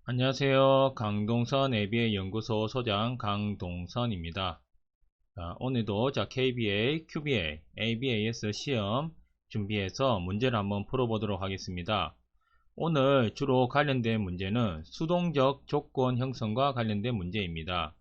안녕하세요. 강동선 ABA 연구소 소장 강동선입니다. 오늘도 KBA, QBA, ABAS 시험 준비해서 문제를 한번 풀어보도록 하겠습니다. 오늘 주로 관련된 문제는 수동적 조건 형성과 관련된 문제입니다.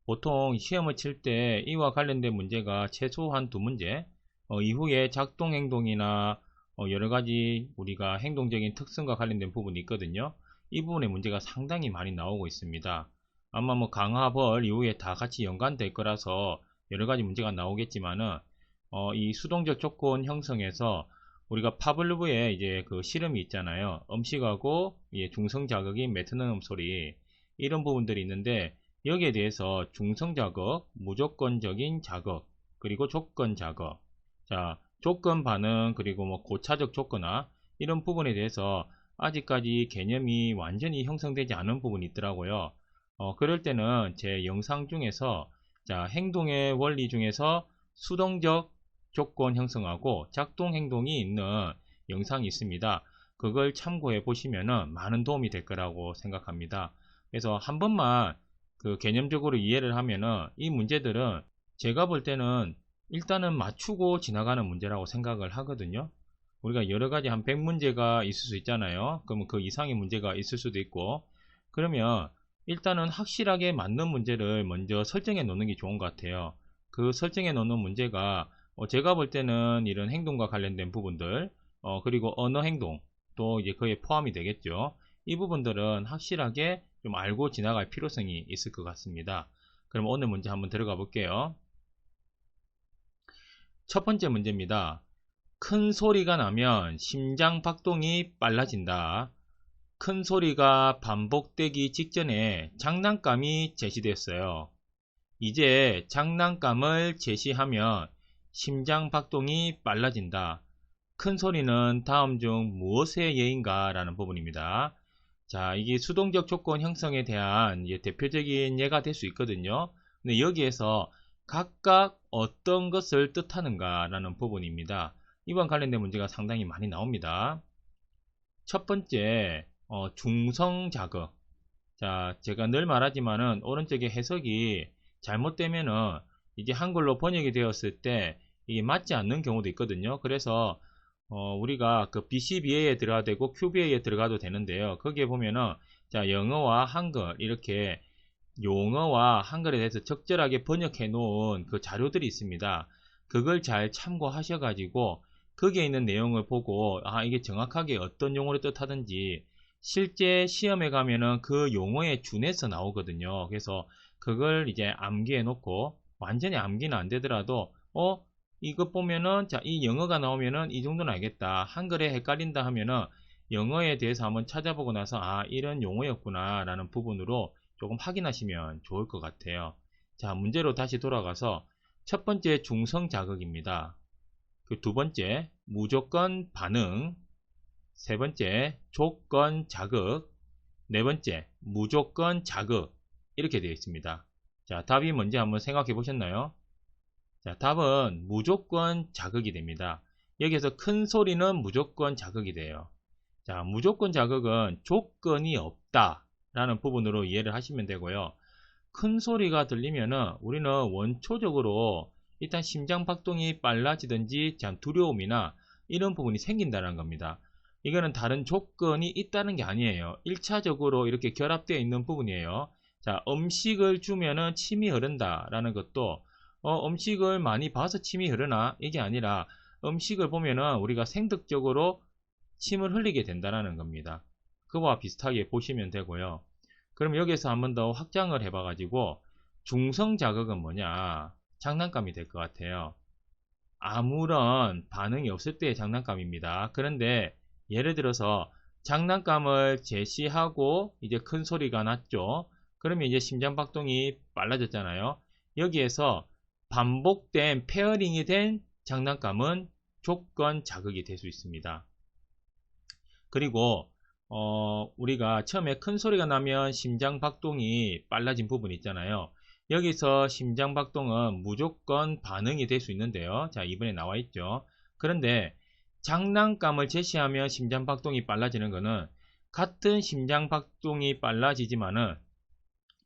보통 시험을 칠 때 이와 관련된 문제가 최소한 두 문제, 이후에 작동 행동이나 여러가지 우리가 행동적인 특성과 관련된 부분이 있거든요. 이 부분의 문제가 상당히 많이 나오고 있습니다. 아마 강화벌 이후에 다 같이 연관될 거라서 여러가지 문제가 나오겠지만은 이 수동적 조건 형성에서 우리가 파블로브의 이제 그 실험이 있잖아요. 음식하고 중성 자극인 메트로놈 소리, 이런 부분들이 있는데, 여기에 대해서 중성 자극, 무조건적인 자극, 그리고 조건 자극, 자 조건 반응, 그리고 고차적 조건화, 이런 부분에 대해서 아직까지 개념이 완전히 형성되지 않은 부분이 있더라고요. 그럴 때는 제 영상 중에서 행동의 원리 중에서 수동적 조건 형성하고 작동 행동이 있는 영상이 있습니다. 그걸 참고해 보시면 많은 도움이 될 거라고 생각합니다. 그래서 한 번만 그 개념적으로 이해를 하면은 이 문제들은 제가 볼 때는 일단은 맞추고 지나가는 문제라고 생각을 하거든요. 우리가 여러가지 한 100문제가 있을 수 있잖아요. 그러면 그 이상의 문제가 있을 수도 있고, 그러면 일단은 확실하게 맞는 문제를 먼저 설정해 놓는 게 좋은 것 같아요. 그 설정해 놓는 문제가 제가 볼 때는 이런 행동과 관련된 부분들, 그리고 언어 행동 또 이제 그에 포함이 되겠죠. 이 부분들은 확실하게 좀 알고 지나갈 필요성이 있을 것 같습니다. 그럼 오늘 문제 한번 들어가 볼게요. 첫 번째 문제입니다. 큰 소리가 나면 심장 박동이 빨라진다. 큰 소리가 반복되기 직전에 장난감이 제시됐어요. 이제 장난감을 제시하면 심장 박동이 빨라진다. 큰 소리는 다음 중 무엇의 예인가? 라는 부분입니다. 자, 이게 수동적 조건 형성에 대한 대표적인 예가 될 수 있거든요. 근데 여기에서 각각 어떤 것을 뜻하는가 라는 부분입니다. 이번 관련된 문제가 상당히 많이 나옵니다. 첫 번째, 중성 자극. 자, 제가 늘 말하지만은 오른쪽에 해석이 잘못되면은 이게 한글로 번역이 되었을 때 이게 맞지 않는 경우도 있거든요. 그래서 우리가 그 BCBA에 들어가도 되고 QBA에 들어가도 되는데요. 거기에 보면은 자, 영어와 한글 이렇게 용어와 한글에 대해서 적절하게 번역해 놓은 그 자료들이 있습니다. 그걸 잘 참고하셔 가지고 거기에 있는 내용을 보고 이게 정확하게 어떤 용어를 뜻하든지 실제 시험에 가면은 그 용어에 준해서 나오거든요. 그래서 그걸 이제 암기해 놓고, 완전히 암기는 안 되더라도 이것 보면은 이 영어가 나오면은 이 정도는 알겠다. 한글에 헷갈린다 하면은 영어에 대해서 한번 찾아보고 나서 이런 용어였구나 라는 부분으로 조금 확인하시면 좋을 것 같아요. 자, 문제로 다시 돌아가서 첫 번째 중성 자극입니다. 그 두 번째 무조건 반응, 세 번째 조건 자극, 네 번째 무조건 자극, 이렇게 되어 있습니다. 자, 답이 뭔지 한번 생각해 보셨나요? 자, 답은 무조건 자극이 됩니다. 여기에서 큰 소리는 무조건 자극이 돼요. 자, 무조건 자극은 조건이 없다 라는 부분으로 이해를 하시면 되고요. 큰 소리가 들리면은 우리는 원초적으로 일단 심장 박동이 빨라지든지 두려움이나 이런 부분이 생긴다는 겁니다. 이거는 다른 조건이 있다는 게 아니에요. 1차적으로 이렇게 결합되어 있는 부분이에요. 자, 음식을 주면은 침이 흐른다 라는 것도 음식을 많이 봐서 침이 흐르나? 이게 아니라 음식을 보면은 우리가 생득적으로 침을 흘리게 된다는 겁니다. 그와 비슷하게 보시면 되고요. 그럼 여기서 한 번 더 확장을 해봐 가지고 중성 자극은 뭐냐? 장난감이 될 것 같아요. 아무런 반응이 없을 때의 장난감입니다. 그런데 예를 들어서 장난감을 제시하고 이제 큰 소리가 났죠. 그러면 이제 심장박동이 빨라졌잖아요. 여기에서 반복된 페어링이 된 장난감은 조건 자극이 될 수 있습니다. 그리고 우리가 처음에 큰 소리가 나면 심장박동이 빨라진 부분이 있잖아요. 여기서 심장박동은 무조건 반응이 될 수 있는데요. 자, 이번에 나와 있죠. 그런데 장난감을 제시하면 심장박동이 빨라지는 것은 같은 심장박동이 빨라지지만은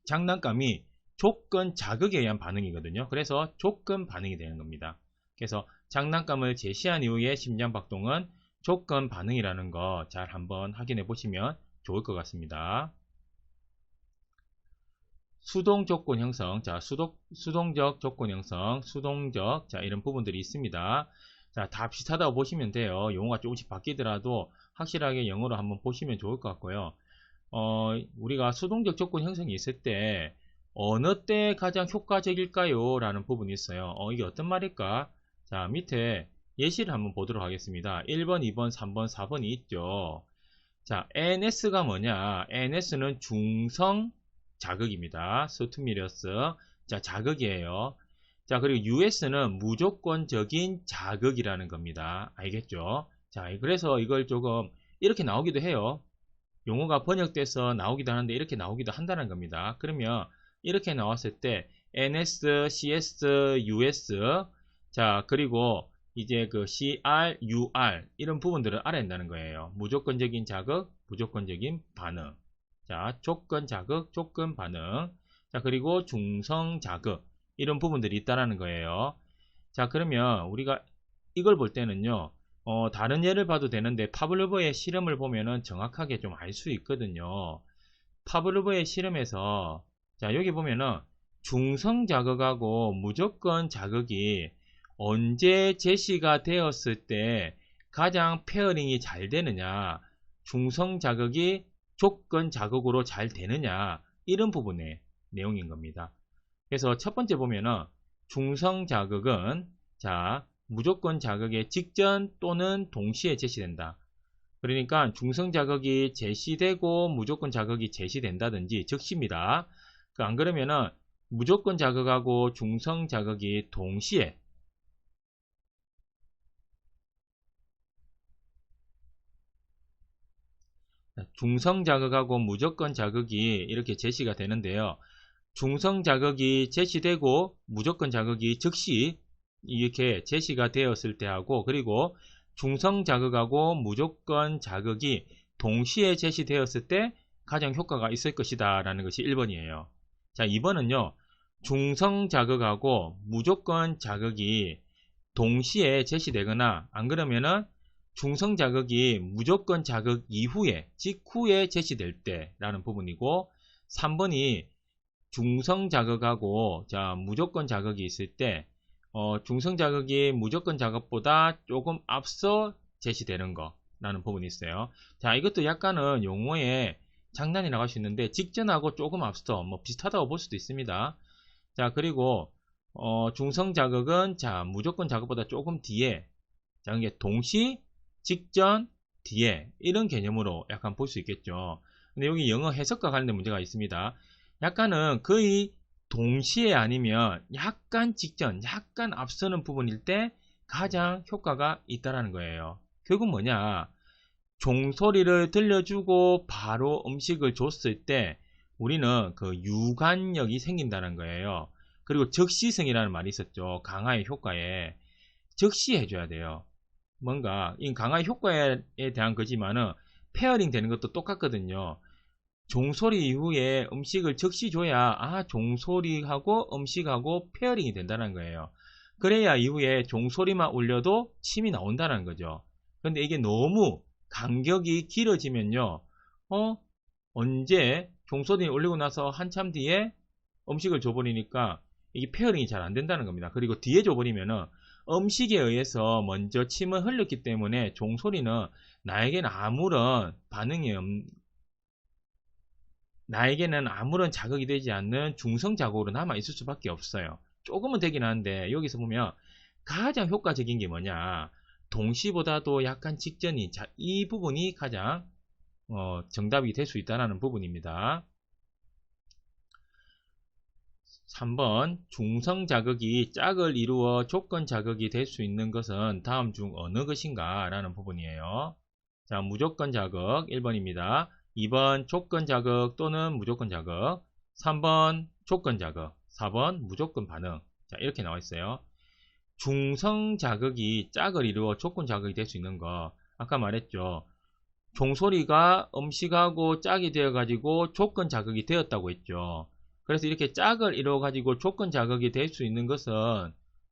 장난감이 조건 자극에 의한 반응이거든요. 그래서 조건 반응이 되는 겁니다. 그래서 장난감을 제시한 이후에 심장박동은 조건 반응이라는 거 잘 한번 확인해 보시면 좋을 것 같습니다. 수동 조건 형성, 자, 수동적 조건 형성, 수동적, 자, 이런 부분들이 있습니다. 자, 다 비슷하다고 보시면 돼요. 용어가 조금씩 바뀌더라도 확실하게 영어로 한번 보시면 좋을 것 같고요. 우리가 수동적 조건 형성이 있을 때 어느 때 가장 효과적일까요? 라는 부분이 있어요. 이게 어떤 말일까? 자, 밑에 예시를 한번 보도록 하겠습니다. 1번, 2번, 3번, 4번이 있죠. 자, NS가 뭐냐? NS는 중성 자극입니다. 스투미러스. 자, 자극이에요. 자, 그리고 US는 무조건적인 자극이라는 겁니다. 알겠죠? 자, 그래서 이걸 조금 이렇게 나오기도 해요. 용어가 번역돼서 나오기도 하는데 이렇게 나오기도 한다는 겁니다. 그러면 이렇게 나왔을 때 NS, CS, US, 자, 그리고 이제 그 CR, UR 이런 부분들을 알아야 한다는 거예요. 무조건적인 자극, 무조건적인 반응. 자, 조건 자극, 조건 반응. 자, 그리고 중성 자극 이런 부분들이 있다라는 거예요. 자, 그러면 우리가 이걸 볼 때는요. 다른 예를 봐도 되는데 파블로브의 실험을 보면은 정확하게 좀 알 수 있거든요. 파블로브의 실험에서 자, 여기 보면은 중성 자극하고 무조건 자극이 언제 제시가 되었을 때 가장 페어링이 잘 되느냐, 중성 자극이 조건 자극으로 잘 되느냐, 이런 부분의 내용인 겁니다. 그래서 첫 번째 보면은 중성 자극은 자, 무조건 자극의 직전 또는 동시에 제시된다. 그러니까 중성 자극이 제시되고 무조건 자극이 제시된다든지 즉시입니다. 안 그러면은 무조건 자극하고 중성 자극이 동시에 중성 자극하고 무조건 자극이 이렇게 제시가 되는데요. 중성 자극이 제시되고 무조건 자극이 즉시 이렇게 제시가 되었을 때하고 그리고 중성 자극하고 무조건 자극이 동시에 제시되었을 때 가장 효과가 있을 것이다 라는 것이 1번이에요. 자, 2번은요. 중성 자극하고 무조건 자극이 동시에 제시되거나 안 그러면은 중성 자극이 무조건 자극 이후에 직후에 제시될 때 라는 부분이고 3번이 중성 자극하고 자 무조건 자극이 있을 때 중성 자극이 무조건 자극보다 조금 앞서 제시되는 거 라는 부분이 있어요. 자, 이것도 약간은 용어의 장난이라고 할 수 있는데 직전하고 조금 앞서 뭐 비슷하다고 볼 수도 있습니다. 자, 그리고 중성 자극은 자 무조건 자극보다 조금 뒤에 자 이게 동시 직전 뒤에 이런 개념으로 약간 볼 수 있겠죠. 근데 여기 영어 해석과 관련된 문제가 있습니다. 약간은 거의 동시에 아니면 약간 직전, 약간 앞서는 부분일 때 가장 효과가 있다라는 거예요. 결국 뭐냐? 종소리를 들려주고 바로 음식을 줬을 때 우리는 그 유관력이 생긴다는 거예요. 그리고 적시성이라는 말이 있었죠. 강화의 효과에 적시 해줘야 돼요. 뭔가 이 강화의 효과에 대한 거지만은 페어링 되는 것도 똑같거든요. 종소리 이후에 음식을 적시 줘야 종소리하고 음식하고 페어링이 된다는 거예요. 그래야 이후에 종소리만 울려도 침이 나온다는 거죠. 근데 이게 너무 간격이 길어지면요. 언제 종소리 울리고 나서 한참 뒤에 음식을 줘버리니까 이게 페어링이 잘 안 된다는 겁니다. 그리고 뒤에 줘버리면은 음식에 의해서 먼저 침을 흘렸기 때문에 종소리는 나에게는 아무런 자극이 되지 않는 중성 자극으로 남아 있을 수밖에 없어요. 조금은 되긴 하는데 여기서 보면 가장 효과적인 게 뭐냐? 동시보다도 약간 직전이 이 부분이 가장 정답이 될 수 있다는 부분입니다. 3번 중성 자극이 짝을 이루어 조건 자극이 될 수 있는 것은 다음 중 어느 것인가 라는 부분이에요. 자, 무조건 자극 1번입니다. 2번 조건 자극 또는 무조건 자극, 3번 조건 자극, 4번 무조건 반응. 자, 이렇게 나와 있어요. 중성 자극이 짝을 이루어 조건 자극이 될 수 있는 거 아까 말했죠. 종소리가 음식하고 짝이 되어 가지고 조건 자극이 되었다고 했죠. 그래서 이렇게 짝을 이루어 가지고 조건 자극이 될 수 있는 것은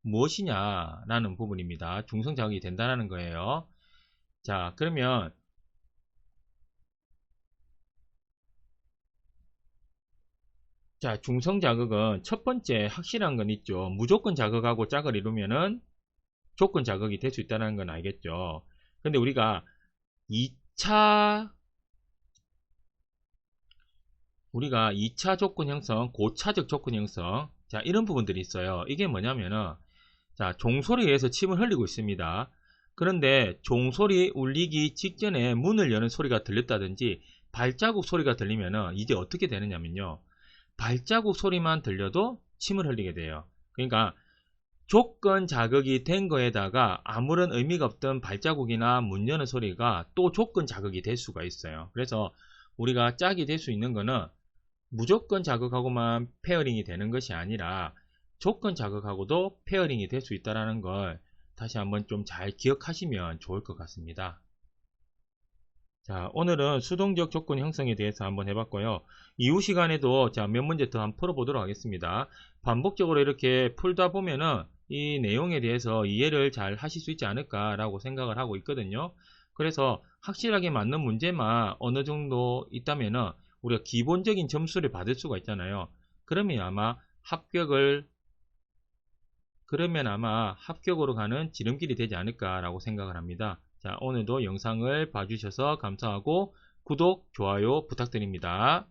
무엇이냐 라는 부분입니다. 중성 자극이 된다는 거예요. 자, 그러면 자, 중성 자극은 첫 번째 확실한 건 있죠. 무조건 자극하고 짝을 이루면은 조건 자극이 될 수 있다는 건 알겠죠. 근데 우리가 2차 조건 형성, 고차적 조건 형성, 자, 이런 부분들이 있어요. 이게 뭐냐면은, 자, 종소리에서 침을 흘리고 있습니다. 그런데 종소리 울리기 직전에 문을 여는 소리가 들렸다든지 발자국 소리가 들리면은 이제 어떻게 되느냐면요. 발자국 소리만 들려도 침을 흘리게 돼요. 그러니까 조건 자극이 된 거에다가 아무런 의미가 없던 발자국이나 문 여는 소리가 또 조건 자극이 될 수가 있어요. 그래서 우리가 짝이 될 수 있는 거는 무조건 자극하고만 페어링이 되는 것이 아니라 조건 자극하고도 페어링이 될 수 있다는 걸 다시 한번 좀 잘 기억하시면 좋을 것 같습니다. 자, 오늘은 수동적 조건 형성에 대해서 한번 해봤고요. 이후 시간에도 자, 몇 문제 더 한번 풀어보도록 하겠습니다. 반복적으로 이렇게 풀다 보면은 이 내용에 대해서 이해를 잘 하실 수 있지 않을까라고 생각을 하고 있거든요. 그래서 확실하게 맞는 문제만 어느 정도 있다면은 우리가 기본적인 점수를 받을 수가 있잖아요. 그러면 아마 합격으로 가는 지름길이 되지 않을까라고 생각을 합니다. 자, 오늘도 영상을 봐주셔서 감사하고 구독, 좋아요 부탁드립니다.